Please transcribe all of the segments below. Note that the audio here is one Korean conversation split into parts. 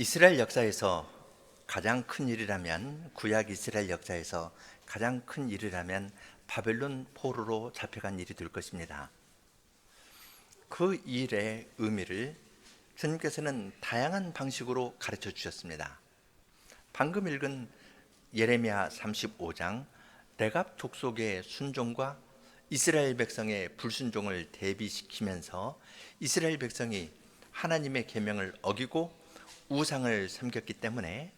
이스라엘 역사에서 가장 큰 일이라면, 구약 이스라엘 역사에서 가장 큰 일이라면 바벨론 포로로 잡혀간 일이 될 것입니다. 그 일의 의미를 주님께서는 다양한 방식으로 가르쳐 주셨습니다. 방금 읽은 예레미야 35장 레갑 족속의 순종과 이스라엘 백성의 불순종을 대비시키면서 이스라엘 백성이 하나님의 계명을 어기고 우상을 섬겼기 때문에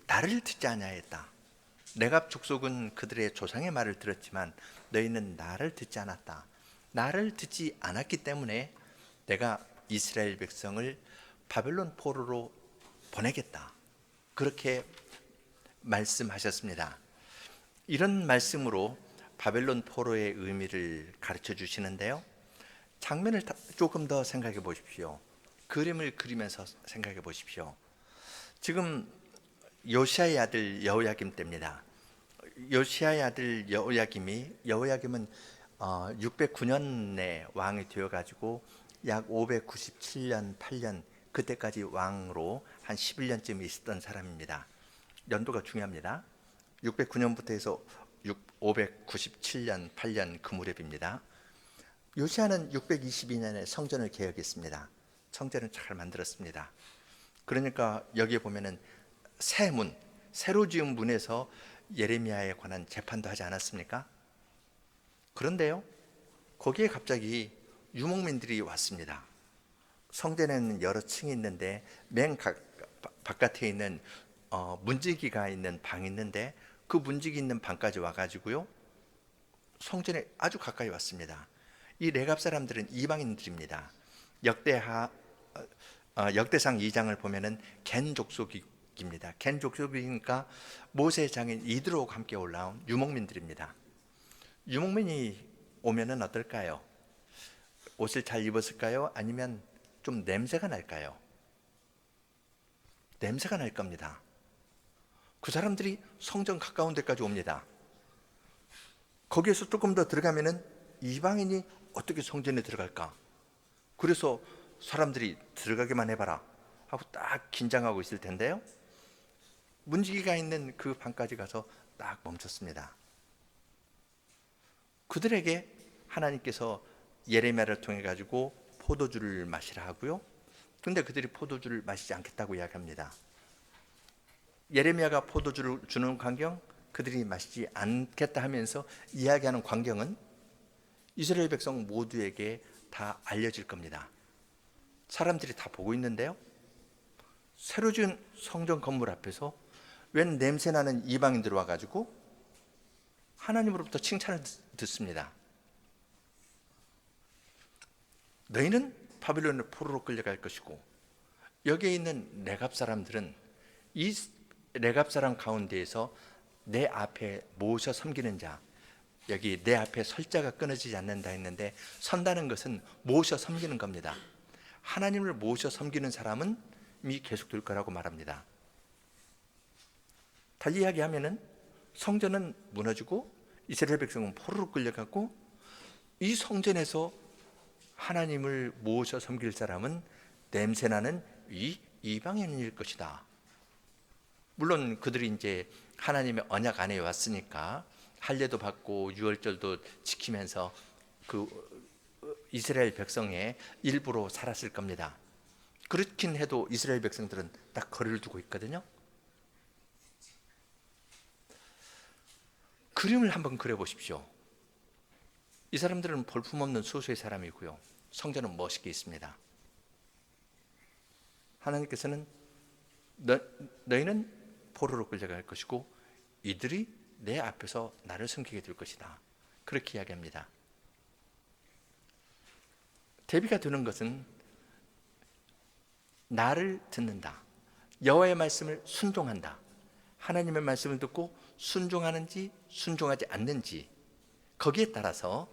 나를 듣지 아니하였다. 레갑 족속은 그들의 조상의 말을 들었지만 너희는 나를 듣지 않았다. 나를 듣지 않았기 때문에 내가 이스라엘 백성을 바벨론 포로로 보내겠다. 그렇게 말씀하셨습니다. 이런 말씀으로 바벨론 포로의 의미를 가르쳐 주시는데요. 장면을 조금 더 생각해 보십시오. 그림을 그리면서 생각해 보십시오. 지금 요시아의 아들 여호야김 때입니다. 요시아의 아들 여호야김은 609년에 왕이 되어가지고 약 597년 8년 그때까지 왕으로 한 11년쯤 있었던 사람입니다. 연도가 중요합니다. 609년부터 해서 597년 8년 그 무렵입니다. 요시아는 622년에 성전을 개혁했습니다. 성전을 잘 만들었습니다. 그러니까 여기에 보면은 새 문, 새로 지은 문에서 예레미야에 관한 재판도 하지 않았습니까? 그런데요, 거기에 갑자기 유목민들이 왔습니다. 성전에는 여러 층이 있는데 맨 바깥에 있는 문지기가 있는 방이 있는데 그 문지기 있는 방까지 와가지고요, 성전에 아주 가까이 왔습니다. 이 레갑 사람들은 이방인들입니다. 역대상 2장을 보면은 겐 족속입니다. 겐 족속이니까 모세의 장인 이드로와 함께 올라온 유목민들입니다. 유목민이 오면은 어떨까요? 옷을 잘 입었을까요? 아니면 좀 냄새가 날까요? 냄새가 날 겁니다. 그 사람들이 성전 가까운 데까지 옵니다. 거기에서 조금 더 들어가면은 이방인이 어떻게 성전에 들어갈까? 그래서 사람들이 들어가기만 해봐라 하고 딱 긴장하고 있을 텐데요, 문지기가 있는 그 방까지 가서 딱 멈췄습니다. 그들에게 하나님께서 예레미야를 통해 가지고 포도주를 마시라 하고요, 근데 그들이 포도주를 마시지 않겠다고 이야기합니다. 예레미야가 포도주를 주는 광경, 그들이 마시지 않겠다 하면서 이야기하는 광경은 이스라엘 백성 모두에게 다 알려질 겁니다. 사람들이 다 보고 있는데요, 새로 지은 성전 건물 앞에서 웬 냄새나는 이방인들 와가지고 하나님으로부터 칭찬을 듣습니다. 너희는 바빌론의 포로로 끌려갈 것이고, 여기에 있는 레갑 사람들은 이 레갑 사람 가운데에서 내 앞에 모셔 섬기는 자, 여기 내 앞에 설자가 끊어지지 않는다 했는데 선다는 것은 모셔 섬기는 겁니다. 하나님을 모셔 섬기는 사람은 계속될 거라고 말합니다. 달리 이야기하면은 성전은 무너지고 이스라엘 백성은 포로로 끌려갔고, 이 성전에서 하나님을 모셔 섬길 사람은 냄새나는 이 이방인일 것이다. 물론 그들이 이제 하나님의 언약 안에 왔으니까 할례도 받고 유월절도 지키면서 그 이스라엘 백성의 일부로 살았을 겁니다. 그렇긴 해도 이스라엘 백성들은 딱 거리를 두고 있거든요. 그림을 한번 그려보십시오. 이 사람들은 볼품없는 소수의 사람이고요, 성전은 멋있게 있습니다. 하나님께서는 너희는 포로로 끌려갈 것이고 이들이 내 앞에서 나를 섬기게 될 것이다, 그렇게 이야기합니다. 대비가 되는 것은 나를 듣는다, 여호와의 말씀을 순종한다, 하나님의 말씀을 듣고 순종하는지 순종하지 않는지, 거기에 따라서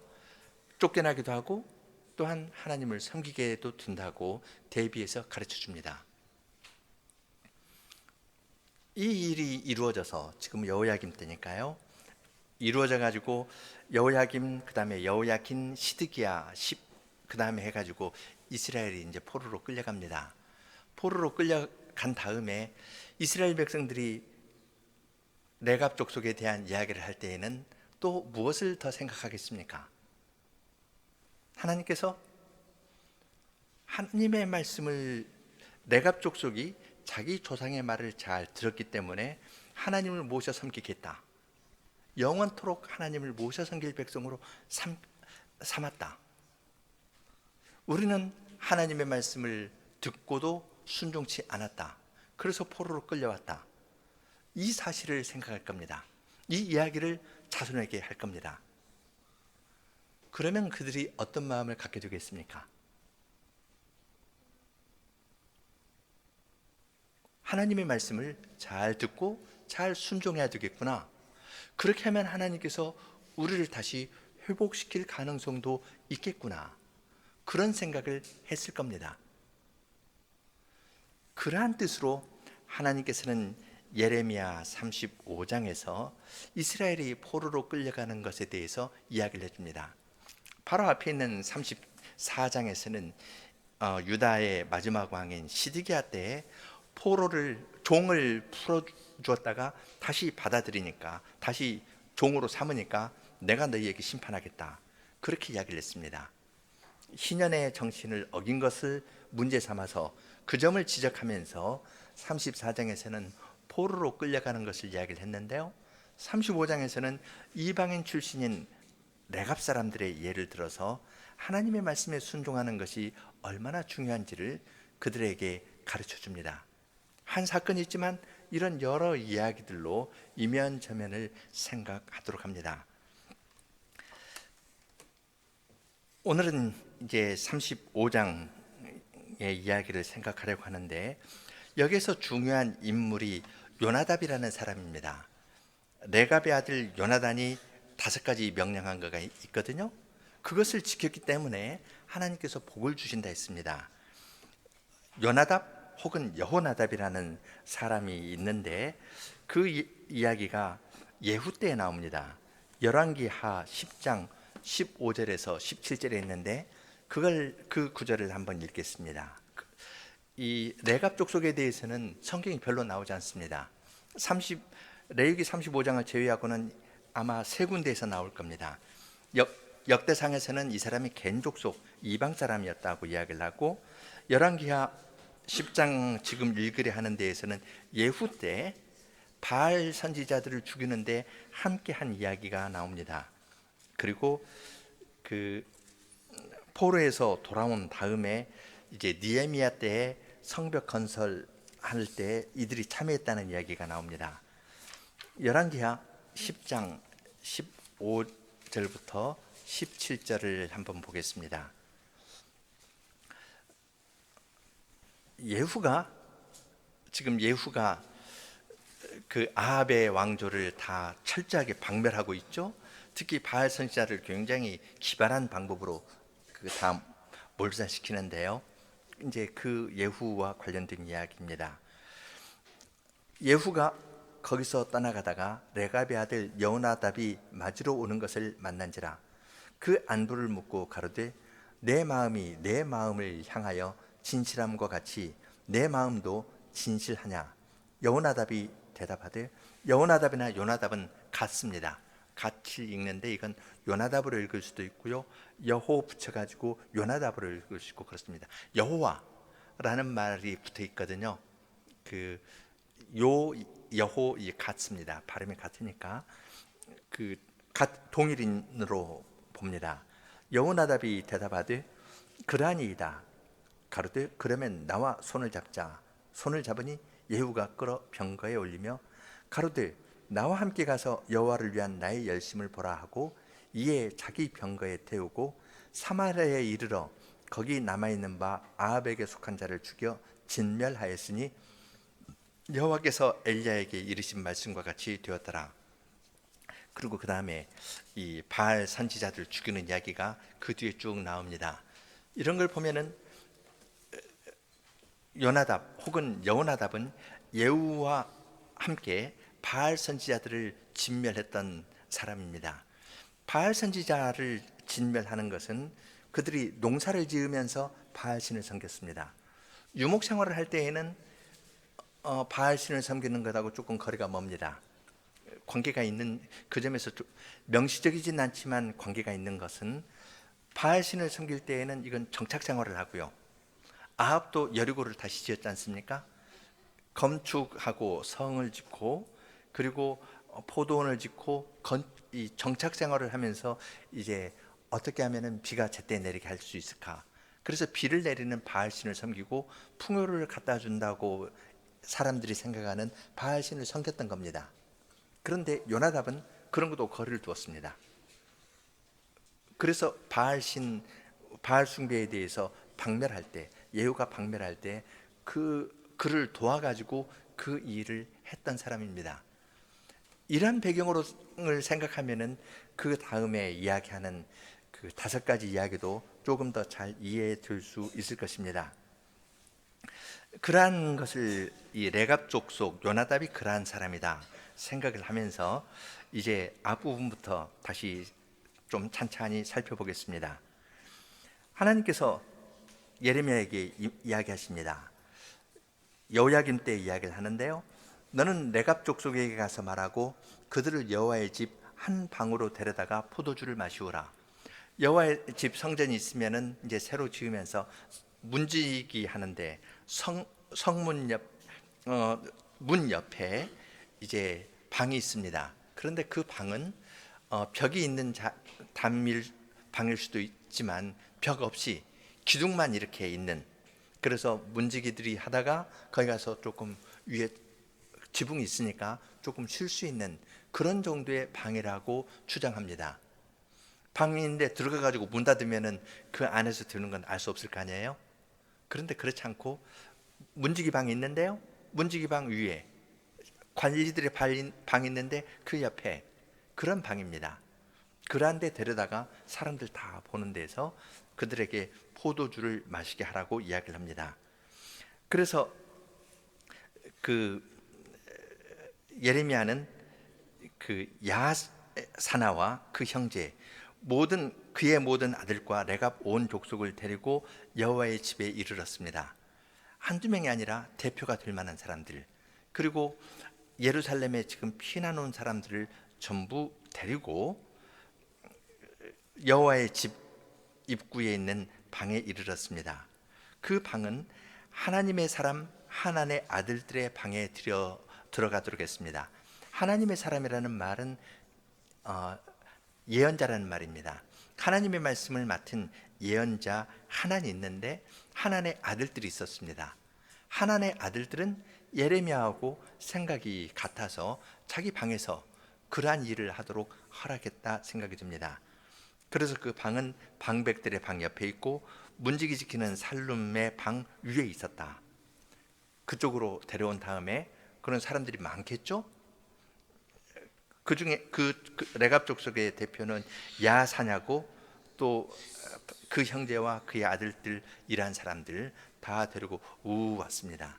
쫓겨나기도 하고 또한 하나님을 섬기게도 된다고 대비해서 가르쳐 줍니다. 이 일이 이루어져서 지금 여호야김 때니까요, 이루어져 가지고 여호야김, 그 다음에 여호야킨, 시드기야, 그 다음에 해가지고 이스라엘이 이제 포로로 끌려갑니다. 포로로 끌려 간 다음에 이스라엘 백성들이 레갑 족속에 대한 이야기를 할 때에는 또 무엇을 더 생각하겠습니까? 하나님께서 하나님의 말씀을, 레갑 족속이 자기 조상의 말을 잘 들었기 때문에 하나님을 모셔 섬기겠다, 영원토록 하나님을 모셔 섬길 백성으로 삼았다. 우리는 하나님의 말씀을 듣고도 순종치 않았다, 그래서 포로로 끌려왔다. 이 사실을 생각할 겁니다. 이 이야기를 자손에게 할 겁니다. 그러면 그들이 어떤 마음을 갖게 되겠습니까? 하나님의 말씀을 잘 듣고 잘 순종해야 되겠구나. 그렇게 하면 하나님께서 우리를 다시 회복시킬 가능성도 있겠구나. 그런 생각을 했을 겁니다. 그러한 뜻으로 하나님께서는 예레미야 35장에서 이스라엘이 포로로 끌려가는 것에 대해서 이야기를 해줍니다. 바로 앞에 있는 34장에서는 유다의 마지막 왕인 시드기야 때에 종을 풀어주었다가 다시 받아들이니까, 다시 종으로 삼으니까 내가 너희에게 심판하겠다, 그렇게 이야기를 했습니다. 희년의 정신을 어긴 것을 문제 삼아서 그 점을 지적하면서 34장에서는 포로로 끌려가는 것을 이야기를 했는데요, 35장에서는 이방인 출신인 레갑 사람들의 예를 들어서 하나님의 말씀에 순종하는 것이 얼마나 중요한지를 그들에게 가르쳐 줍니다. 한 사건이 있지만 이런 여러 이야기들로 이면저면을 생각하도록 합니다. 오늘은 이제 35장의 이야기를 생각하려고 하는데, 여기서 중요한 인물이 요나답이라는 사람입니다. 레갑의 아들 요나단이 5가지 명령한 거가 있거든요. 그것을 지켰기 때문에 하나님께서 복을 주신다 했습니다. 요나답 혹은 여호나답이라는 사람이 있는데 그 이야기가 예후 때에 나옵니다. 열왕기하 10장 15절에서 17절에 있는데 그 구절을 한번 읽겠습니다. 이 레갑 족속에 대해서는 성경이 별로 나오지 않습니다. 레위기 35장을 제외하고는 아마 3군데에서 나올 겁니다. 역대상에서는 이 사람이 겐 족속 이방 사람이었다고 이야기를 하고, 열왕기하 10장 지금 읽으려 하는 데에서는 예후 때 바알 선지자들을 죽이는데 함께한 이야기가 나옵니다. 그리고 그 포로에서 돌아온 다음에 이제 느헤미야 때에 성벽 건설할 때 이들이 참여했다는 이야기가 나옵니다. 열왕기하 10장 15절부터 17절을 한번 보겠습니다. 예후가 그 아합의 왕조를 다 철저하게 박멸하고 있죠. 특히 바알 선지자를 굉장히 기발한 방법으로 다 몰살시키는데요. 이제 그 예후와 관련된 이야기입니다. 예후가 거기서 떠나가다가 레갑의 아들 여호나답이 맞으러 오는 것을 만난지라 그 안부를 묻고 가로되 내 마음이 내 마음을 향하여 진실함과 같이 내 마음도 진실하냐. 여호나답이 대답하되, 여호나답이나 요나답은 같습니다. 같이 읽는데 이건 요나답으로 읽을 수도 있고요, 여호 붙여가지고 요나답으로 읽을 수 있고 그렇습니다. 여호와라는 말이 붙어 있거든요. 여호 같습니다. 발음이 같으니까 동일인으로 봅니다. 여호나답이 대답하되 그러하니이다. 가로되 그러면 나와 손을 잡자. 손을 잡으니 예후가 끌어 병거에 올리며 가로되 나와 함께 가서 여호와를 위한 나의 열심을 보라 하고 이에 자기 병거에 태우고 사마리아에 이르러 거기 남아있는 바 아합에게 속한 자를 죽여 진멸하였으니 여호와께서 엘리야에게 이르신 말씀과 같이 되었더라. 그리고 그 다음에 이 바알 선지자들 죽이는 이야기가 그 뒤에 쭉 나옵니다. 이런 걸 보면은 요나답 혹은 여호나답은 예후와 함께 바알 선지자들을 진멸했던 사람입니다. 바알 선지자를 진멸하는 것은 그들이 농사를 지으면서 바알 신을 섬겼습니다. 유목 생활을 할 때에는 바알신을 섬기는 것하고 조금 거리가 멉니다. 관계가 있는 그 점에서 좀 명시적이진 않지만 관계가 있는 것은 바알신을 섬길 때에는 이건 정착 생활을 하고요. 아합도 여리고를 다시 지었지 않습니까? 건축하고 성을 짓고 그리고 포도원을 짓고 이 정착 생활을 하면서 이제 어떻게 하면은 비가 제때 내리게 할 수 있을까? 그래서 비를 내리는 바알신을 섬기고 풍요를 갖다 준다고 사람들이 생각하는 바알신을 섬겼던 겁니다. 그런데 요나답은 그런 것도 거리를 두었습니다. 그래서 바알 숭배에 대해서 박멸할 때, 예후가 박멸할 때 그를 도와가지고 그 일을 했던 사람입니다. 이런 배경으로 생각하면은 그 다음에 이야기하는 그 5가지 이야기도 조금 더 잘 이해될 수 있을 것입니다. 그러한 것을 이 레갑 족속 요나답이 그러한 사람이다 생각을 하면서 이제 앞부분부터 다시 좀 찬찬히 살펴보겠습니다. 하나님께서 예레미야에게 이야기하십니다. 여호야김 때 이야기를 하는데요. 너는 레갑 족속에게 가서 말하고 그들을 여호와의 집 한 방으로 데려다가 포도주를 마시우라. 여호와의 집 성전이 있으면은 이제 새로 지으면서 문지기 하는데 성문 문 옆에 이제 방이 있습니다. 그런데 그 방은 벽이 있는 단밀 방일 수도 있지만 벽 없이 기둥만 이렇게 있는, 그래서 문지기들이 하다가 거기 가서 조금 위에 지붕이 있으니까 조금 쉴 수 있는 그런 정도의 방이라고 주장합니다. 방인데 들어가 가지고 문 닫으면은 그 안에서 드는 건 알 수 없을 거 아니에요. 그런데 그렇지 않고 문지기 방이 있는데요, 문지기 방 위에 관리들의 방이 있는데 그 옆에 그런 방입니다. 그러한 데 데려다가 사람들 다 보는 데서 그들에게 포도주를 마시게 하라고 이야기를 합니다. 그래서 그 예레미야는 그 야사나와 그 형제 그의 모든 아들과 레갑 온 족속을 데리고 여호와의 집에 이르렀습니다. 한두 명이 아니라 대표가 될 만한 사람들, 그리고 예루살렘에 지금 피난 온 사람들을 전부 데리고 여호와의 집 입구에 있는 방에 이르렀습니다. 그 방은 하나님의 사람 하나님의 아들들의 방에 들어가도록 했습니다. 하나님의 사람이라는 말은 예언자라는 말입니다. 하나님의 말씀을 맡은 예언자 하나는 있는데 하나님의 아들들이 있었습니다. 하나님의 아들들은 예레미야하고 생각이 같아서 자기 방에서 그러한 일을 하도록 허락했다 생각이 듭니다. 그래서 그 방은 방백들의 방 옆에 있고 문지기 지키는 살룸의 방 위에 있었다. 그쪽으로 데려온 다음에 그런 사람들이 많겠죠? 그 중에 그 레갑 족속의 대표는 야사냐고 또 그 형제와 그의 아들들 일한 사람들 다 데리고 왔습니다.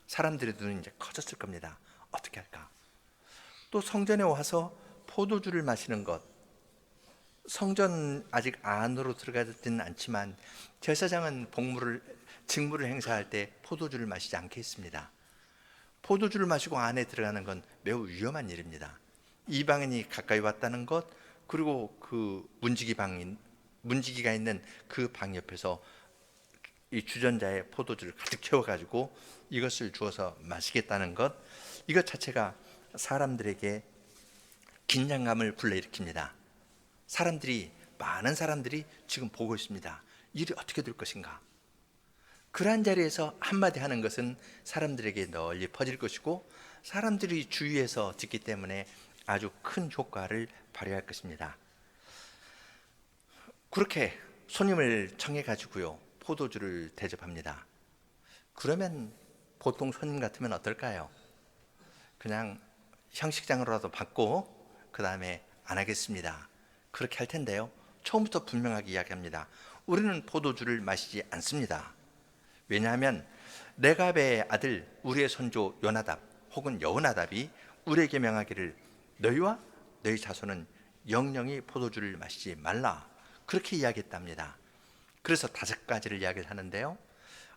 사람들의 눈은 이제 커졌을 겁니다. 어떻게 할까? 또 성전에 와서 포도주를 마시는 것, 성전 아직 안으로 들어가지는 않지만 제사장은 직무를 행사할 때 포도주를 마시지 않겠습니다. 포도주를 마시고 안에 들어가는 건 매우 위험한 일입니다. 이방인이 가까이 왔다는 것, 그리고 그 문지기가 있는 그 방 옆에서 이 주전자에 포도주를 가득 채워가지고 이것을 주어서 마시겠다는 것, 이것 자체가 사람들에게 긴장감을 불러일으킵니다. 많은 사람들이 지금 보고 있습니다. 일이 어떻게 될 것인가? 그러한 자리에서 한마디 하는 것은 사람들에게 널리 퍼질 것이고 사람들이 주위에서 듣기 때문에 아주 큰 효과를 발휘할 것입니다. 그렇게 손님을 청해 가지고요, 포도주를 대접합니다. 그러면 보통 손님 같으면 어떨까요? 그냥 형식장으로라도 받고 그 다음에 안 하겠습니다, 그렇게 할 텐데요, 처음부터 분명하게 이야기합니다. 우리는 포도주를 마시지 않습니다. 왜냐하면 레갑의 아들 우리의 손조 요나답 혹은 여호나답이 우리에게 명하기를 너희와 너희 자손은 영영이 포도주를 마시지 말라, 그렇게 이야기했답니다. 그래서 5가지를 이야기를 하는데요,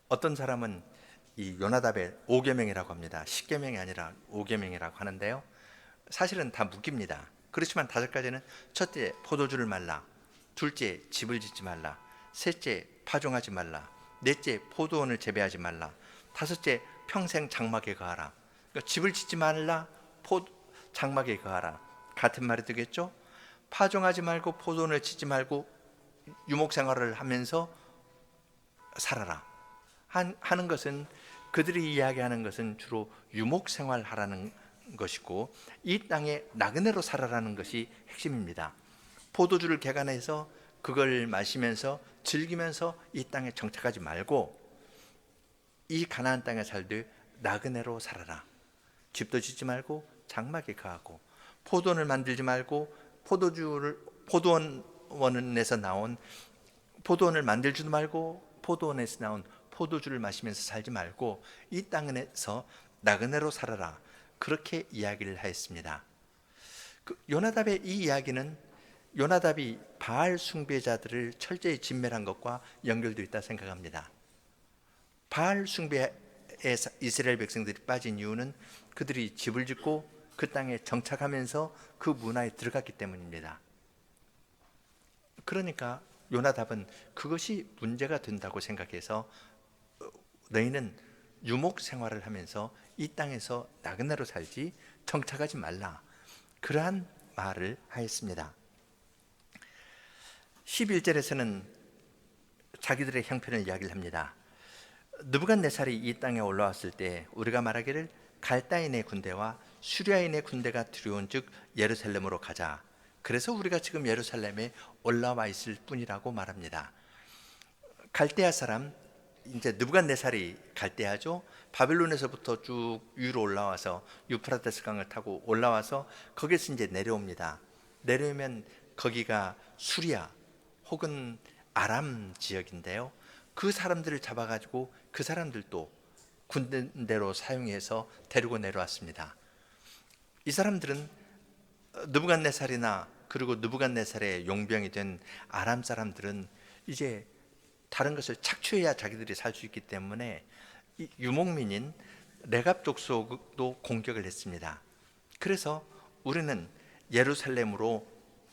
어떤 사람은 이 요나답의 5계명이라고 합니다. 10계명이 아니라 5계명이라고 하는데요. 사실은 다 묵입니다. 그렇지만 5가지는 첫째, 포도주를 말라. 둘째, 집을 짓지 말라. 셋째, 파종하지 말라. 넷째, 포도원을 재배하지 말라. 다섯째, 평생 장막에 거하라. 그러니까 집을 짓지 말라, 장막에 거하라. 같은 말이 되겠죠? 파종하지 말고 포도원을 짓지 말고 유목 생활을 하면서 살아라 하는 것은, 그들이 이야기하는 것은 주로 유목 생활하라는 것이고 이 땅에 나그네로 살아라는 것이 핵심입니다. 포도주를 개간해서 그걸 마시면서 즐기면서 이 땅에 정착하지 말고 이 가나안 땅에 살되 나그네로 살아라. 집도 짓지 말고 장막에 거하고 포도원을 만들지 말고 포도원에서 나온 포도원을 만들지도 말고 포도원에서 나온 포도주를 마시면서 살지 말고 이 땅에서 나그네로 살아라. 그렇게 이야기를 하였습니다. 요나답의 이 이야기는 요나답이 바알 숭배자들을 철저히 진멸한 것과 연결되어 있다 생각합니다. 바알 숭배에 이스라엘 백성들이 빠진 이유는 그들이 집을 짓고 그 땅에 정착하면서 그 문화에 들어갔기 때문입니다. 그러니까 요나답은 그것이 문제가 된다고 생각해서 너희는 유목 생활을 하면서 이 땅에서 나그네로 살지 정착하지 말라, 그러한 말을 하였습니다. 11절에서는 자기들의 형편을 이야기를 합니다. 느부갓네살이 이 땅에 올라왔을 때 우리가 말하기를 갈다인의 군대와 수리아인의 군대가 들여온 즉 예루살렘으로 가자. 그래서 우리가 지금 예루살렘에 올라와 있을 뿐이라고 말합니다. 갈대아 사람, 이제 느부갓네살이 갈대아죠. 바벨론에서부터 쭉 위로 올라와서 유프라테스 강을 타고 올라와서 거기서 이제 내려옵니다. 내려오면 거기가 수리아 혹은 아람 지역인데요. 그 사람들을 잡아가지고 그 사람들도 군대로 사용해서 데리고 내려왔습니다. 이 사람들은 느부갓네살이나 그리고 느부갓네살의 용병이 된 아람 사람들은 이제 다른 것을 착취해야 자기들이 살 수 있기 때문에 이 유목민인 레갑 족속도 공격을 했습니다. 그래서 우리는 예루살렘으로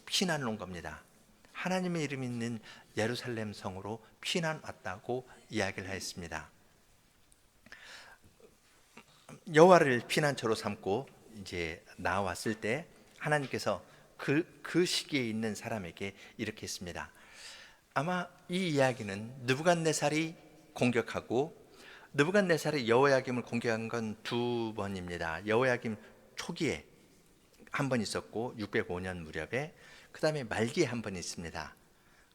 피난을 온 겁니다. 하나님의 이름이 있는 예루살렘 성으로 피난 왔다고 이야기를 하였습니다. 여호와를 피난처로 삼고 이제 나왔을 때 하나님께서 그 시기에 있는 사람에게 이렇게 했습니다. 아마 이 이야기는 느부갓네살이 공격하고 느부갓네살이 여호야김을 공격한 건 2번입니다. 여호야김 초기에 한 번 있었고 605년 무렵에, 그 다음에 말기에 한 번 있습니다.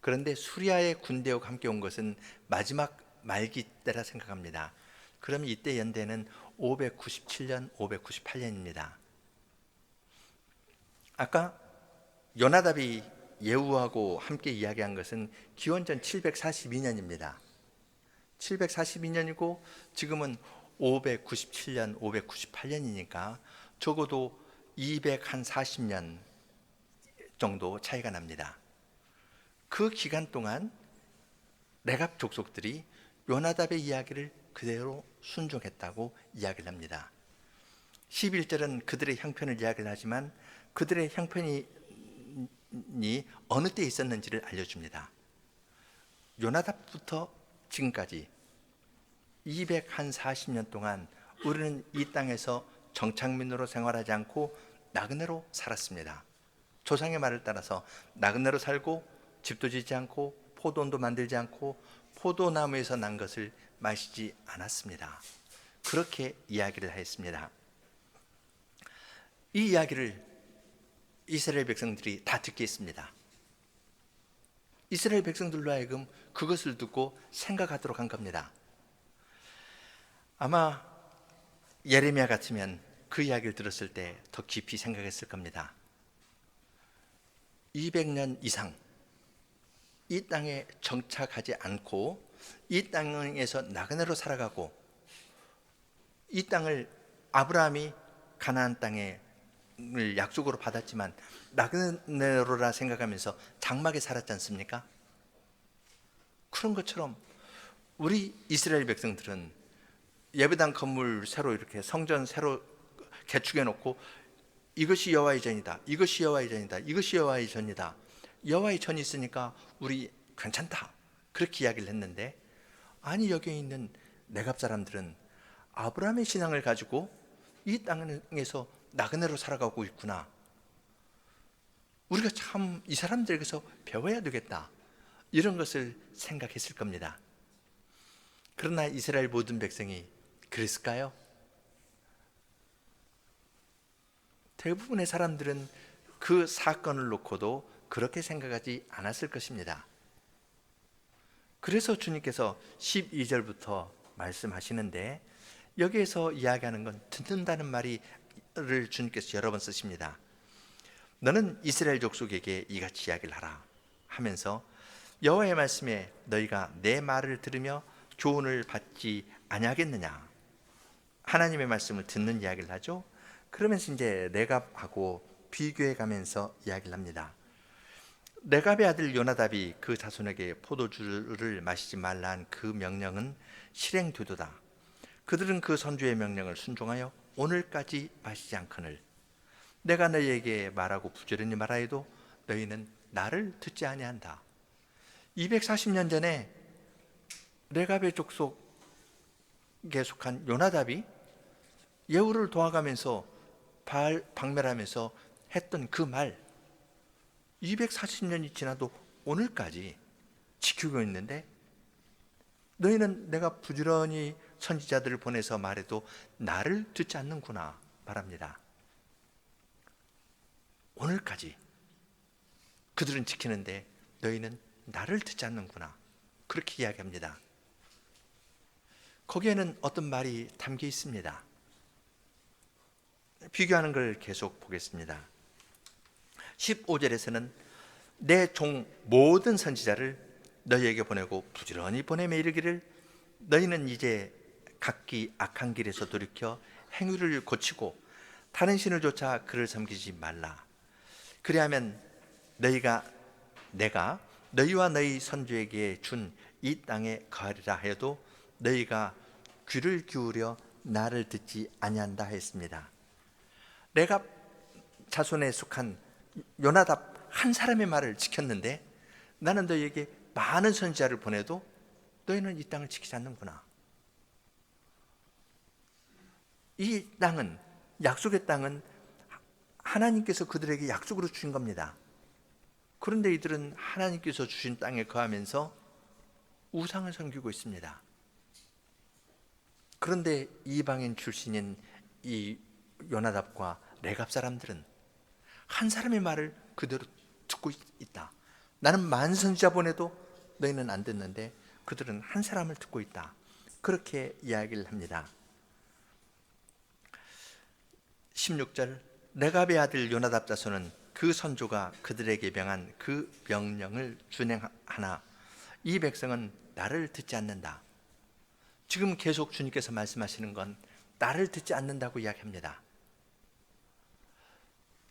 그런데 수리아의 군대와 함께 온 것은 마지막 말기 때라 생각합니다. 그러면 이때 연대는 597년, 598년입니다. 아까 요나답이 예후하고 함께 이야기한 것은 기원전 742년입니다. 742년이고 지금은 597년, 598년이니까 적어도 240년 정도 차이가 납니다. 그 기간 동안 레갑 족속들이 요나답의 이야기를 그대로 순종했다고 이야기를 합니다. 11절은 그들의 형편을 이야기를 하지만 그들의 형편이 어느 때 있었는지를 알려줍니다. 요나답부터 지금까지 240년 동안 우리는 이 땅에서 정착민으로 생활하지 않고 나그네로 살았습니다. 조상의 말을 따라서 나그네로 살고 집도 짓지 않고 포도원도 만들지 않고 포도나무에서 난 것을 마시지 않았습니다. 그렇게 이야기를 하였습니다. 이 이야기를 이스라엘 백성들이 다 듣게 했습니다. 이스라엘 백성들로 하여금 그것을 듣고 생각하도록 한 겁니다. 아마 예레미야 같으면 그 이야기를 들었을 때 더 깊이 생각했을 겁니다. 200년 이상 이 땅에 정착하지 않고 이 땅에서 나그네로 살아가고 이 땅을 아브라함이 가나안 땅을 약속으로 받았지만 나그네로라 생각하면서 장막에 살았지 않습니까? 그런 것처럼 우리 이스라엘 백성들은 예배당 건물 새로 이렇게 성전 새로 개축해 놓고 이것이 여호와의 전이다. 이것이 여호와의 전이다. 이것이 여호와의 전이다. 여호와의 전이 있으니까 우리 괜찮다. 그렇게 이야기를 했는데, 아니 여기에 있는 내갑 사람들은 아브라함의 신앙을 가지고 이 땅에서 나그네로 살아가고 있구나. 우리가 참 이 사람들에게서 배워야 되겠다. 이런 것을 생각했을 겁니다. 그러나 이스라엘 모든 백성이 그랬을까요? 대부분의 사람들은 그 사건을 놓고도 그렇게 생각하지 않았을 것입니다. 그래서 주님께서 12절부터 말씀하시는데, 여기에서 이야기하는 건 듣는다는 말을 주님께서 여러 번 쓰십니다. 너는 이스라엘 족속에게 이같이 이야기를 하라 하면서, 여호와의 말씀에 너희가 내 말을 들으며 교훈을 받지 아니하겠느냐. 하나님의 말씀을 듣는 이야기를 하죠. 그러면서 이제 레갑하고 비교해 가면서 이야기를 합니다. 레갑의 아들 요나답이 그 자손에게 포도주를 마시지 말라 한 그 명령은 실행되도다. 그들은 그 선주의 명령을 순종하여 오늘까지 마시지 않거늘 내가 너희에게 말하고 부지런히 말하여도 너희는 나를 듣지 아니한다. 240년 전에 레갑의 족속에 속한 요나답이 예후를 도와가면서 바알 박멸하면서 했던 그 말, 240년이 지나도 오늘까지 지키고 있는데, 너희는 내가 부지런히 선지자들을 보내서 말해도 나를 듣지 않는구나 말합니다. 오늘까지 그들은 지키는데 너희는 나를 듣지 않는구나, 그렇게 이야기합니다. 거기에는 어떤 말이 담겨 있습니다. 비교하는 걸 계속 보겠습니다. 15절에서는 내 종 모든 선지자를 너희에게 보내고 부지런히 보내매 이르기를 너희는 이제 각기 악한 길에서 돌이켜 행위를 고치고 다른 신을 쫓아 그를 섬기지 말라. 그리하면 내가 너희와 너희 선조에게 준 이 땅에 거하리라 하여도 너희가 귀를 기울여 나를 듣지 아니한다 했습니다. 레갑 자손에 속한 요나답 한 사람의 말을 지켰는데, 나는 너희에게 많은 선지자를 보내도 너희는 이 땅을 지키지 않는구나. 이 땅은, 약속의 땅은 하나님께서 그들에게 약속으로 주신 겁니다. 그런데 이들은 하나님께서 주신 땅에 거하면서 우상을 섬기고 있습니다. 그런데 이방인 출신인 이 요나답과 레갑 사람들은 한 사람의 말을 그대로 듣고 있다. 나는 많은 선지자 보내도 너희는 안 듣는데 그들은 한 사람을 듣고 있다. 그렇게 이야기를 합니다. 16절, 레갑의 아들 요나답 자손은 그 선조가 그들에게 명한 그 명령을 준행하나 이 백성은 나를 듣지 않는다. 지금 계속 주님께서 말씀하시는 건 나를 듣지 않는다고 이야기합니다.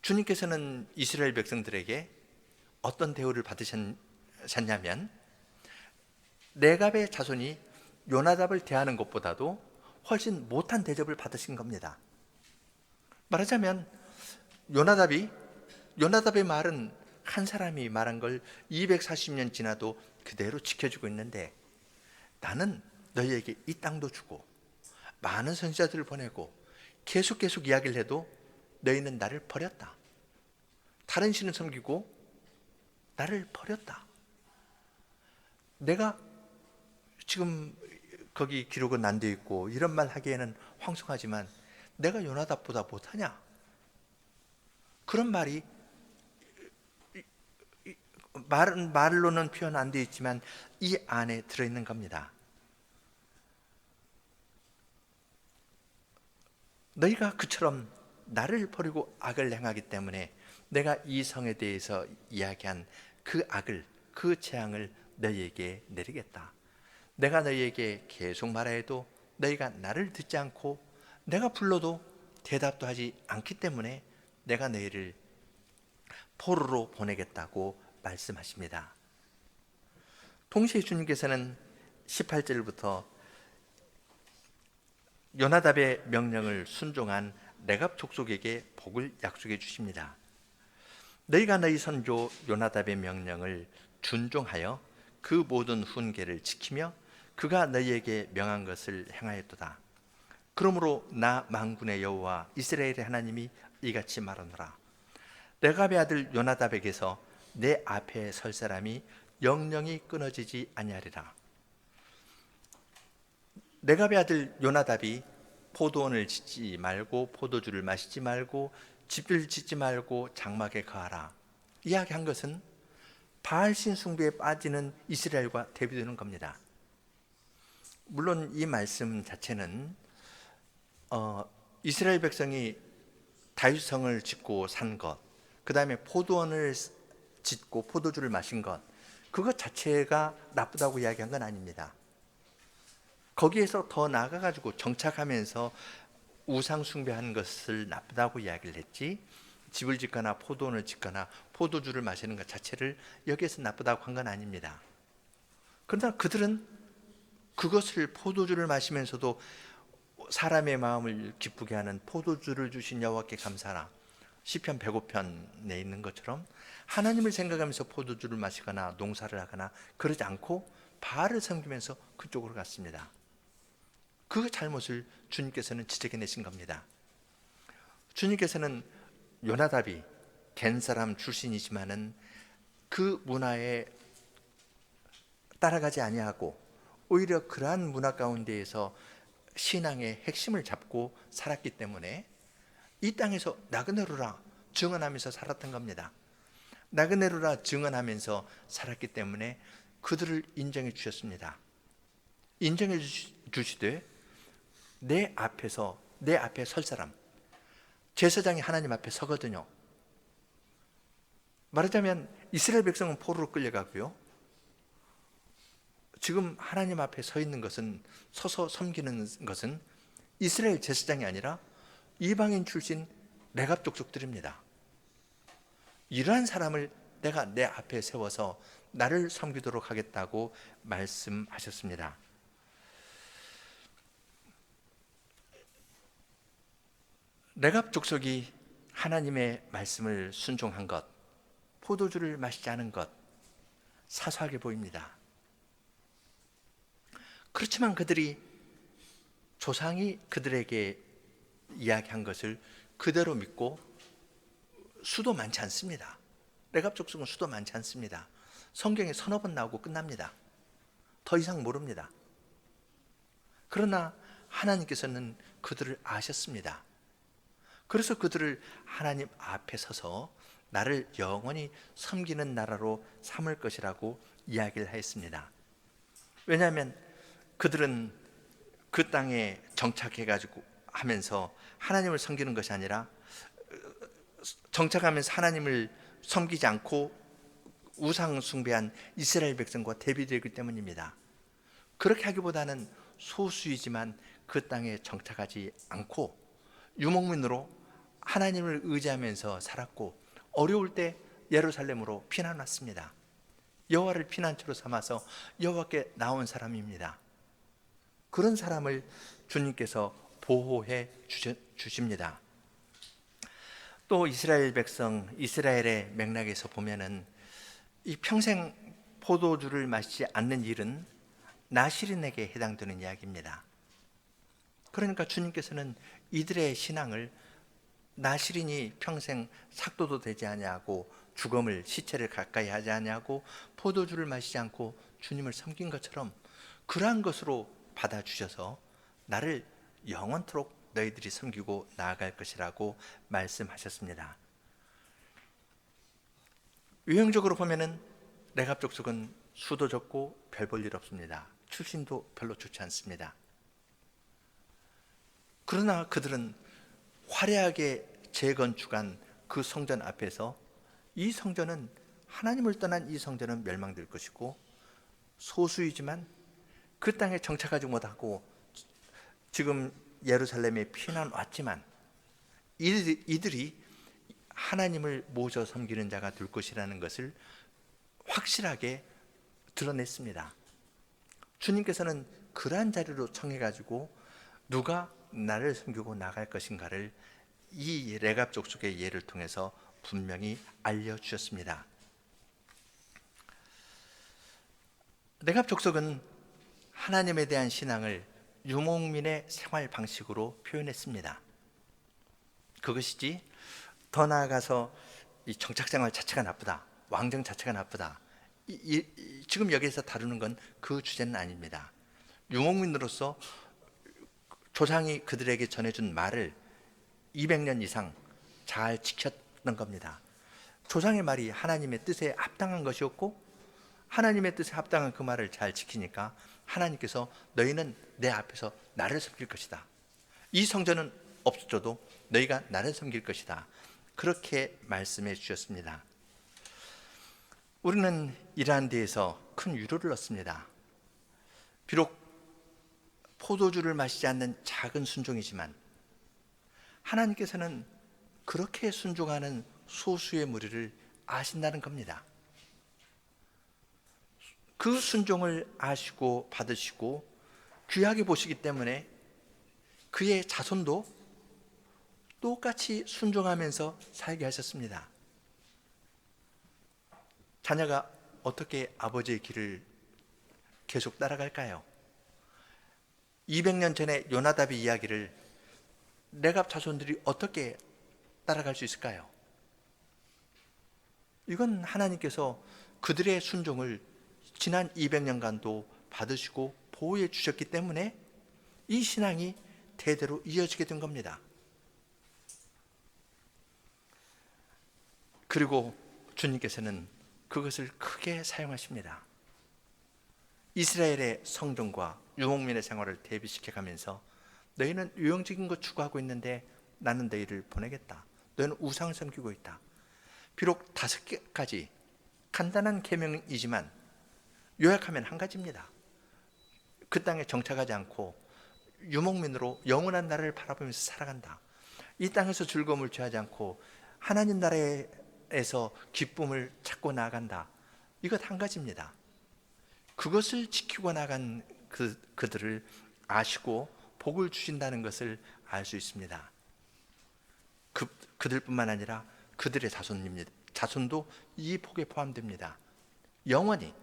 주님께서는 이스라엘 백성들에게 어떤 대우를 받으셨냐면, 레갑의 자손이 요나답을 대하는 것보다도 훨씬 못한 대접을 받으신 겁니다. 말하자면 요나답의 말은 한 사람이 말한 걸 240년 지나도 그대로 지켜주고 있는데, 나는 너희에게 이 땅도 주고 많은 선지자들을 보내고 계속 이야기를 해도 너희는 나를 버렸다. 다른 신을 섬기고 나를 버렸다. 내가 지금 거기 기록은 안 돼 있고 이런 말 하기에는 황송하지만 내가 요나답보다 못하냐? 그런 말이 말로는 표현 안 돼 있지만 이 안에 들어있는 겁니다. 너희가 그처럼 나를 버리고 악을 행하기 때문에 내가 이 성에 대해서 이야기한 그 악을, 그 재앙을 너희에게 내리겠다. 내가 너희에게 계속 말해도 너희가 나를 듣지 않고 내가 불러도 대답도 하지 않기 때문에 내가 너희를 포로로 보내겠다고 말씀하십니다. 동시에 주님께서는 18절부터 요나답의 명령을 순종한 레갑 족속에게 복을 약속해 주십니다. 너희가 너희 선조 요나답의 명령을 준종하여 그 모든 훈계를 지키며 그가 너희에게 명한 것을 행하였도다. 그러므로 나 만군의 여호와 이스라엘의 하나님이 이같이 말하노라. 레갑의 아들 요나답에게서 내 앞에 설 사람이 영영이 끊어지지 아니하리라. 레갑의 아들 요나답이 포도원을 짓지 말고 포도주를 마시지 말고 집을 짓지 말고 장막에 거하라 이야기한 것은 바알신 숭배에 빠지는 이스라엘과 대비되는 겁니다. 물론 이 말씀 자체는 이스라엘 백성이 다윗성을 짓고 산 것, 그 다음에 포도원을 짓고 포도주를 마신 것, 그것 자체가 나쁘다고 이야기한 건 아닙니다. 거기에서 더 나아가가지고 정착하면서 우상 숭배한 것을 나쁘다고 이야기를 했지, 집을 짓거나 포도원을 짓거나 포도주를 마시는 것 자체를 여기에서 나쁘다고 한 건 아닙니다. 그러나 그들은 그것을 포도주를 마시면서도 사람의 마음을 기쁘게 하는 포도주를 주신 여호와께 감사하라, 시편 105편에 있는 것처럼 하나님을 생각하면서 포도주를 마시거나 농사를 하거나 그러지 않고 바알을 섬기면서 그쪽으로 갔습니다. 그 잘못을 주님께서는 지적해내신 겁니다. 주님께서는 요나답이 겐 사람 출신이지만은 그 문화에 따라가지 아니하고 오히려 그러한 문화 가운데에서 신앙의 핵심을 잡고 살았기 때문에 이 땅에서 나그네로라 증언하면서 살았던 겁니다. 나그네로라 증언하면서 살았기 때문에 그들을 인정해 주셨습니다. 인정해 주시되 내 앞에 설 사람, 제사장이 하나님 앞에 서거든요. 말하자면 이스라엘 백성은 포로로 끌려가고요, 지금 하나님 앞에 서 있는 것은, 서서 섬기는 것은 이스라엘 제사장이 아니라 이방인 출신 레갑 족속들입니다. 이러한 사람을 내가 내 앞에 세워서 나를 섬기도록 하겠다고 말씀하셨습니다. 레갑 족속이 하나님의 말씀을 순종한 것, 포도주를 마시지 않은 것, 사소하게 보입니다. 그렇지만 그들이 조상이 그들에게 이야기한 것을 그대로 믿고, 수도 많지 않습니다. 레갑 족속은 수도 많지 않습니다. 성경에 서너 번 나오고 끝납니다. 더 이상 모릅니다. 그러나 하나님께서는 그들을 아셨습니다. 그래서 그들을 하나님 앞에 서서 나를 영원히 섬기는 나라로 삼을 것이라고 이야기를 했습니다. 왜냐하면 그들은 그 땅에 정착해가지고 하면서 하나님을 섬기는 것이 아니라, 정착하면서 하나님을 섬기지 않고 우상 숭배한 이스라엘 백성과 대비되기 때문입니다. 그렇게 하기보다는 소수이지만 그 땅에 정착하지 않고 유목민으로 하나님을 의지하면서 살았고, 어려울 때 예루살렘으로 피난 왔습니다. 여호와를 피난처로 삼아서 여호와께 나온 사람입니다. 그런 사람을 주님께서 보호해 주십니다. 또 이스라엘 백성, 이스라엘의 맥락에서 보면은 이 평생 포도주를 마시지 않는 일은 나실인에게 해당되는 이야기입니다. 그러니까 주님께서는 이들의 신앙을, 나실인이 평생 삭도도 되지 아니하고 죽음을, 시체를 가까이 하지 아니하고 포도주를 마시지 않고 주님을 섬긴 것처럼 그러한 것으로 받아주셔서 나를 영원토록 너희들이 섬기고 나아갈 것이라고 말씀하셨습니다. 유형적으로 보면은 레갑 족속은 수도 적고 별 볼 일 없습니다. 출신도 별로 좋지 않습니다. 그러나 그들은 화려하게 재건축한 그 성전 앞에서, 이 성전은, 하나님을 떠난 이 성전은 멸망될 것이고, 소수이지만 그 땅에 정착하지 못하고 지금 예루살렘에 피난 왔지만 이들이 하나님을 모셔 섬기는 자가 될 것이라는 것을 확실하게 드러냈습니다. 주님께서는 그러한 자리로 청해가지고 누가 나를 섬기고 나갈 것인가를 이 레갑 족속의 예를 통해서 분명히 알려주셨습니다. 레갑 족속은 하나님에 대한 신앙을 유목민의 생활 방식으로 표현했습니다. 그것이지 더 나아가서 이 정착생활 자체가 나쁘다, 왕정 자체가 나쁘다, 지금 여기에서 다루는 건 그 주제는 아닙니다. 유목민으로서 조상이 그들에게 전해준 말을 200년 이상 잘 지켰던 겁니다. 조상의 말이 하나님의 뜻에 합당한 것이었고, 하나님의 뜻에 합당한 그 말을 잘 지키니까 하나님께서 너희는 내 앞에서 나를 섬길 것이다, 이 성전은 없어져도 너희가 나를 섬길 것이다, 그렇게 말씀해 주셨습니다. 우리는 이러한 데에서 큰 위로를 얻습니다. 비록 포도주를 마시지 않는 작은 순종이지만 하나님께서는 그렇게 순종하는 소수의 무리를 아신다는 겁니다. 그 순종을 아시고 받으시고 귀하게 보시기 때문에 그의 자손도 똑같이 순종하면서 살게 하셨습니다. 자녀가 어떻게 아버지의 길을 계속 따라갈까요? 200년 전에 요나답의 이야기를 레갑 자손들이 어떻게 따라갈 수 있을까요? 이건 하나님께서 그들의 순종을 지난 200년간도 받으시고 보호해 주셨기 때문에 이 신앙이 대대로 이어지게 된 겁니다. 그리고 주님께서는 그것을 크게 사용하십니다. 이스라엘의 성전과 유목민의 생활을 대비시켜 가면서 너희는 유형적인 것 추구하고 있는데 나는 너희를 보내겠다. 너희는 우상을 섬기고 있다. 비록 5가지 간단한 계명이지만 요약하면 한 가지입니다. 그 땅에 정착하지 않고 유목민으로 영원한 나라를 바라보면서 살아간다. 이 땅에서 즐거움을 취하지 않고 하나님 나라에서 기쁨을 찾고 나아간다. 이것 한 가지입니다. 그것을 지키고 나간 그들을 아시고 복을 주신다는 것을 알 수 있습니다. 그들뿐만 아니라 그들의 자손도 이 복에 포함됩니다. 영원히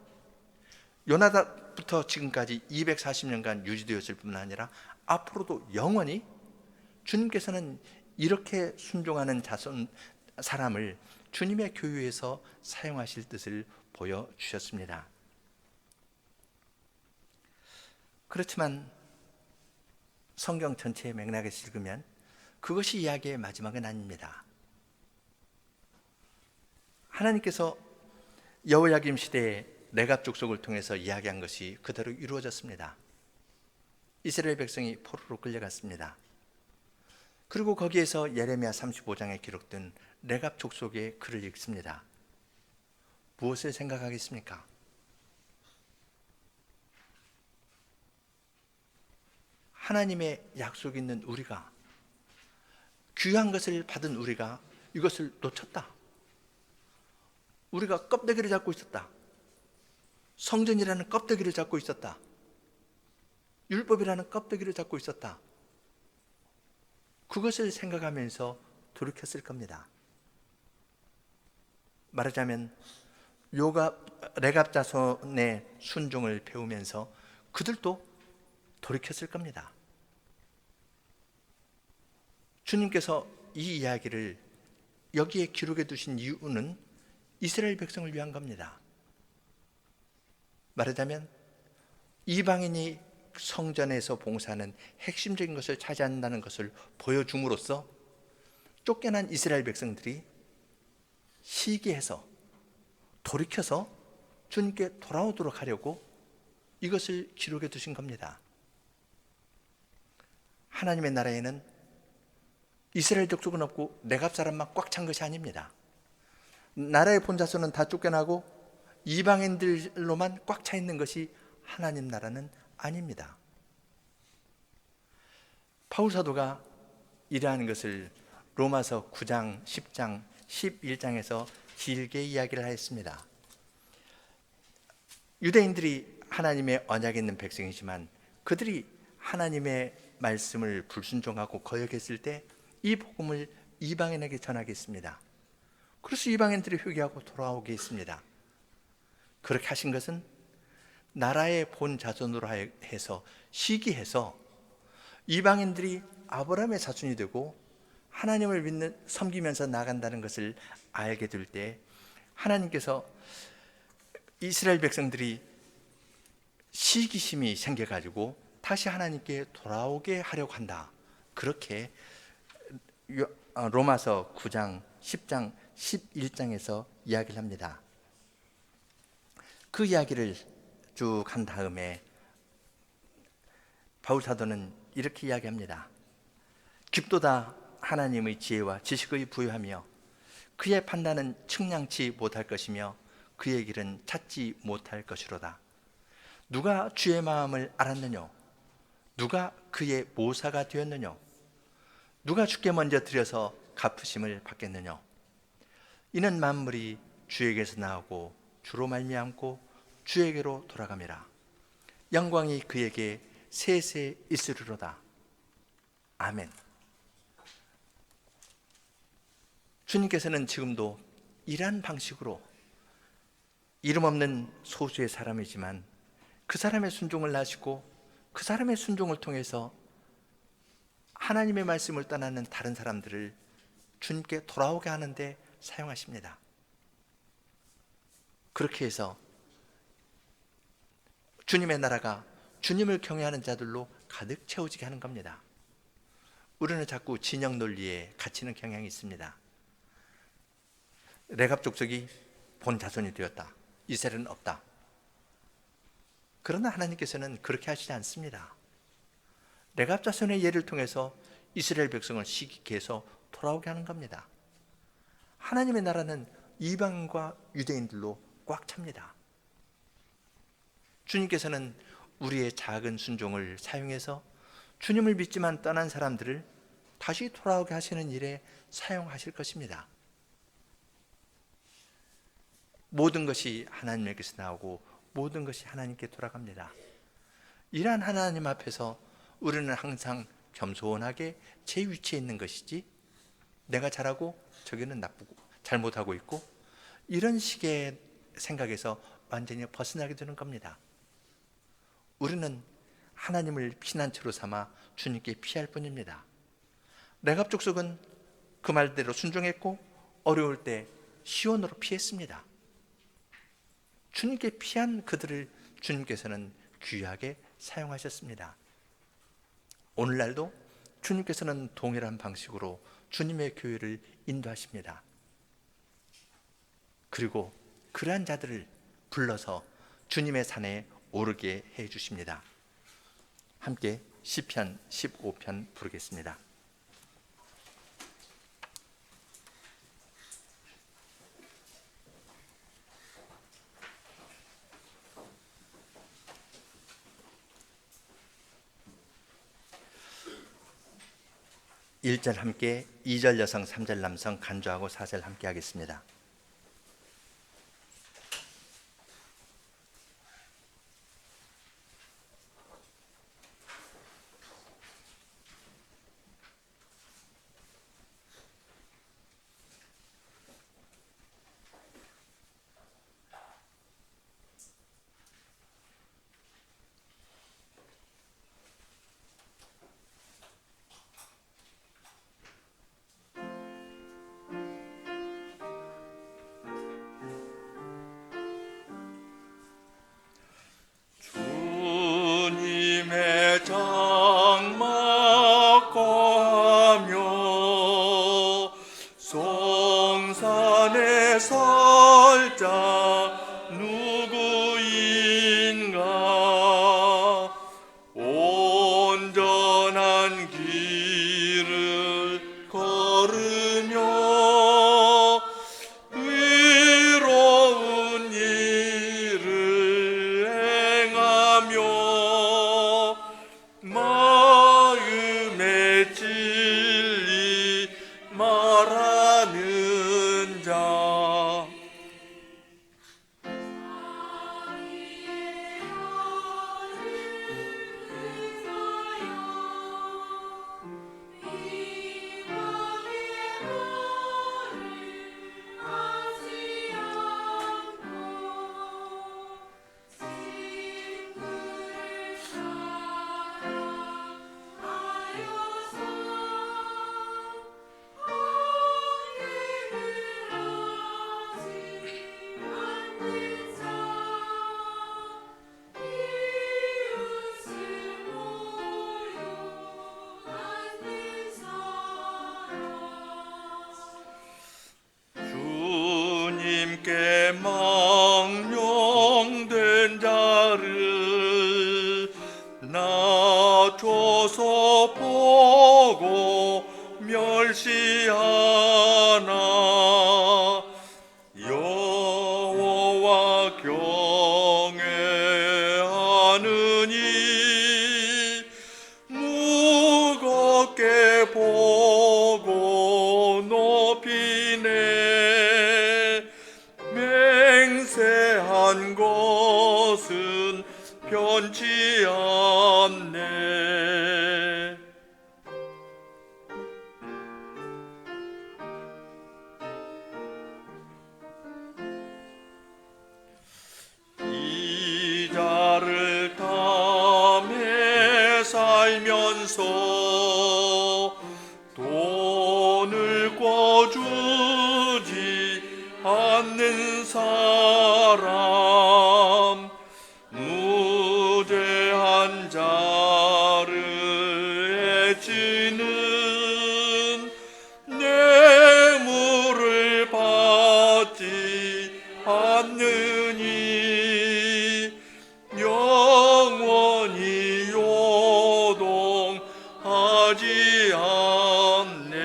요나답부터 지금까지 240년간 유지되었을 뿐만 아니라 앞으로도 영원히 주님께서는 이렇게 순종하는 사람을 주님의 교회에서 사용하실 뜻을 보여주셨습니다. 그렇지만 성경 전체의 맥락에서 읽으면 그것이 이야기의 마지막은 아닙니다. 하나님께서 여호야김 시대에 레갑 족속을 통해서 이야기한 것이 그대로 이루어졌습니다. 이스라엘 백성이 포로로 끌려갔습니다. 그리고 거기에서 예레미야 35장에 기록된 레갑 족속의 글을 읽습니다. 무엇을 생각하겠습니까? 하나님의 약속이 있는 우리가, 귀한 것을 받은 우리가 이것을 놓쳤다. 우리가 껍데기를 잡고 있었다. 성전이라는 껍데기를 잡고 있었다. 율법이라는 껍데기를 잡고 있었다. 그것을 생각하면서 돌이켰을 겁니다. 말하자면 레갑 자손의 순종을 배우면서 그들도 돌이켰을 겁니다. 주님께서 이 이야기를 여기에 기록해 두신 이유는 이스라엘 백성을 위한 겁니다. 말하자면 이방인이 성전에서 봉사하는 핵심적인 것을 차지한다는 것을 보여줌으로써 쫓겨난 이스라엘 백성들이 시기해서 돌이켜서 주님께 돌아오도록 하려고 이것을 기록해 두신 겁니다. 하나님의 나라에는 이스라엘 족속은 없고 레갑 사람만 꽉 찬 것이 아닙니다. 나라의 본자손은 다 쫓겨나고 이방인들로만 꽉 차 있는 것이 하나님 나라는 아닙니다. 바울 사도가 이러한 것을 로마서 9장, 10장, 11장에서 길게 이야기를 하였습니다. 유대인들이 하나님의 언약이 있는 백성이지만 그들이 하나님의 말씀을 불순종하고 거역했을 때 이 복음을 이방인에게 전하겠습니다. 그래서 이방인들이 회개하고 돌아오게 했습니다. 그렇게 하신 것은 나라의 본 자손으로 해서 시기해서 이방인들이 아브라함의 자손이 되고 하나님을 믿는 섬기면서 나간다는 것을 알게 될 때 하나님께서 이스라엘 백성들이 시기심이 생겨가지고 다시 하나님께 돌아오게 하려고 한다. 그렇게 로마서 9장, 10장, 11장에서 이야기를 합니다. 그 이야기를 쭉 한 다음에 바울 사도는 이렇게 이야기합니다. 깊도다 하나님의 지혜와 지식의 부여하며 그의 판단은 측량치 못할 것이며 그의 길은 찾지 못할 것이로다. 누가 주의 마음을 알았느냐? 누가 그의 모사가 되었느냐? 누가 주께 먼저 드려서 갚으심을 받겠느냐? 이는 만물이 주에게서 나오고 주로 말미암고 주에게로 돌아감이라. 영광이 그에게 세세 있으리로다. 아멘. 주님께서는 지금도 이러한 방식으로 이름 없는 소수의 사람이지만 그 사람의 순종을 하시고 그 사람의 순종을 통해서 하나님의 말씀을 떠나는 다른 사람들을 주님께 돌아오게 하는데 사용하십니다. 그렇게 해서 주님의 나라가 주님을 경외하는 자들로 가득 채워지게 하는 겁니다. 우리는 자꾸 진영 논리에 갇히는 경향이 있습니다. 레갑 족속이 본 자손이 되었다. 이스라엘은 없다. 그러나 하나님께서는 그렇게 하시지 않습니다. 레갑 자손의 예를 통해서 이스라엘 백성을 시기케 해서 돌아오게 하는 겁니다. 하나님의 나라는 이방인과 유대인들로 꽉 찹니다. 주님께서는 우리의 작은 순종을 사용해서 주님을 믿지만 떠난 사람들을 다시 돌아오게 하시는 일에 사용하실 것입니다. 모든 것이 하나님에게서 나오고 모든 것이 하나님께 돌아갑니다. 이러한 하나님 앞에서 우리는 항상 겸손하게 제 위치에 있는 것이지 내가 잘하고 저기는 나쁘고 잘못하고 있고 이런 식의 생각에서 완전히 벗어나게 되는 겁니다. 우리는 하나님을 피난처로 삼아 주님께 피할 뿐입니다. 레갑 족속은 그 말대로 순종했고 어려울 때 시온으로 피했습니다. 주님께 피한 그들을 주님께서는 귀하게 사용하셨습니다. 오늘날도 주님께서는 동일한 방식으로 주님의 교회를 인도하십니다. 그리고 그러한 자들을 불러서 주님의 산에 오르게 해 주십니다. 함께 시편 15편 부르겠습니다. 일 절 함께, 2절 여성, 3절 남성 간주하고 4절 함께 하겠습니다. 주님의 장막하며 송산에 살자 누구인가 온전한 길을 걸으며 의로운 일을 행하며 마음의 진리 말하는 자 주님께 망령된 자를 낮춰서 보고 멸시하나 여호와 경외하느니 무겁게 보고 높이네 맹세한 것은 변치 않네. 이자를 탐해 살면서 돈을 꿔주지 않는 사람 무죄한 자를 해치는 뇌물을 받지 않느니 영원히 요동하지 않네.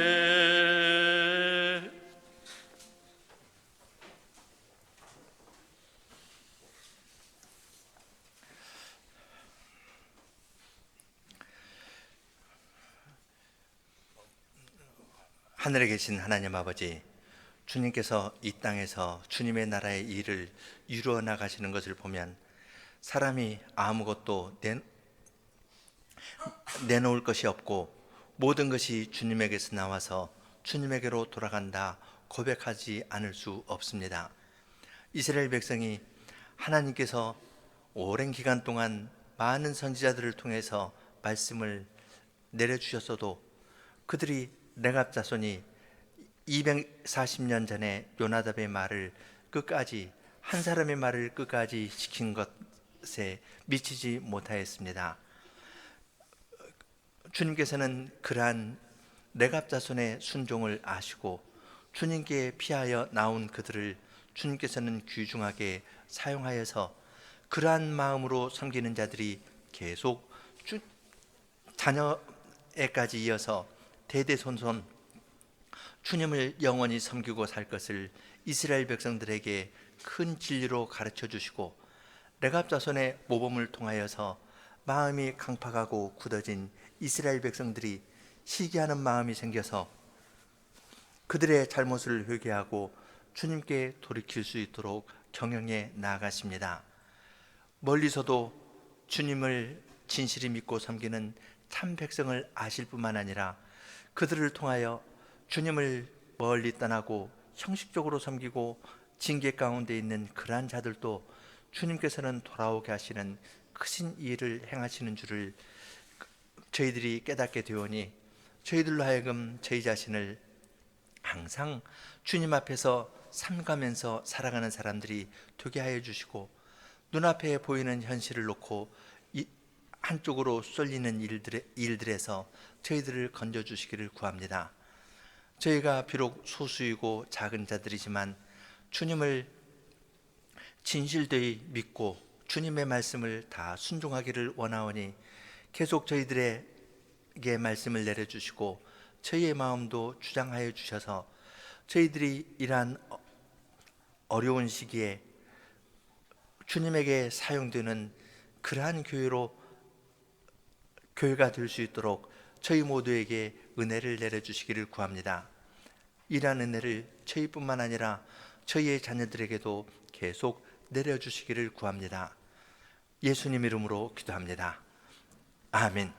하늘에 계신 하나님 아버지, 주님께서 이 땅에서 주님의 나라의 일을 이루어 나가시는 것을 보면 사람이 아무것도 내놓을 것이 없고 모든 것이 주님에게서 나와서 주님에게로 돌아간다 고백하지 않을 수 없습니다. 이스라엘 백성이 하나님께서 오랜 기간 동안 많은 선지자들을 통해서 말씀을 내려주셨어도 그들이 레갑 자손이 240년 전에 요나답의 말을 끝까지, 한 사람의 말을 끝까지 지킨 것에 미치지 못하였습니다. 주님께서는 그러한 레갑 자손의 순종을 아시고 주님께 피하여 나온 그들을 주님께서는 귀중하게 사용하여서 그러한 마음으로 섬기는 자들이 계속 자녀에까지 이어서 대대손손 주님을 영원히 섬기고 살 것을 이스라엘 백성들에게 큰 진리로 가르쳐 주시고 레갑 자손의 모범을 통하여서 마음이 강팍하고 굳어진 이스라엘 백성들이 시기하는 마음이 생겨서 그들의 잘못을 회개하고 주님께 돌이킬 수 있도록 경영해 나아가십니다. 멀리서도 주님을 진실히 믿고 섬기는 참 백성을 아실 뿐만 아니라 그들을 통하여 주님을 멀리 떠나고 형식적으로 섬기고 징계 가운데 있는 그러한 자들도 주님께서는 돌아오게 하시는 크신 일을 행하시는 줄을 저희들이 깨닫게 되오니 저희들로 하여금 저희 자신을 항상 주님 앞에서 삼가면서 살아가는 사람들이 되게 하여 주시고 눈앞에 보이는 현실을 놓고 한쪽으로 쏠리는 일들에서 저희들을 건져주시기를 구합니다. 저희가 비록 소수이고 작은 자들이지만 주님을 진실되이 믿고 주님의 말씀을 다 순종하기를 원하오니 계속 저희들에게 말씀을 내려주시고 저희의 마음도 주장하여 주셔서 저희들이 이러한 어려운 시기에 주님에게 사용되는 그러한 교회가 될 수 있도록 저희 모두에게 은혜를 내려주시기를 구합니다. 이러한 은혜를 저희뿐만 아니라 저희의 자녀들에게도 계속 내려주시기를 구합니다. 예수님 이름으로 기도합니다. 아멘.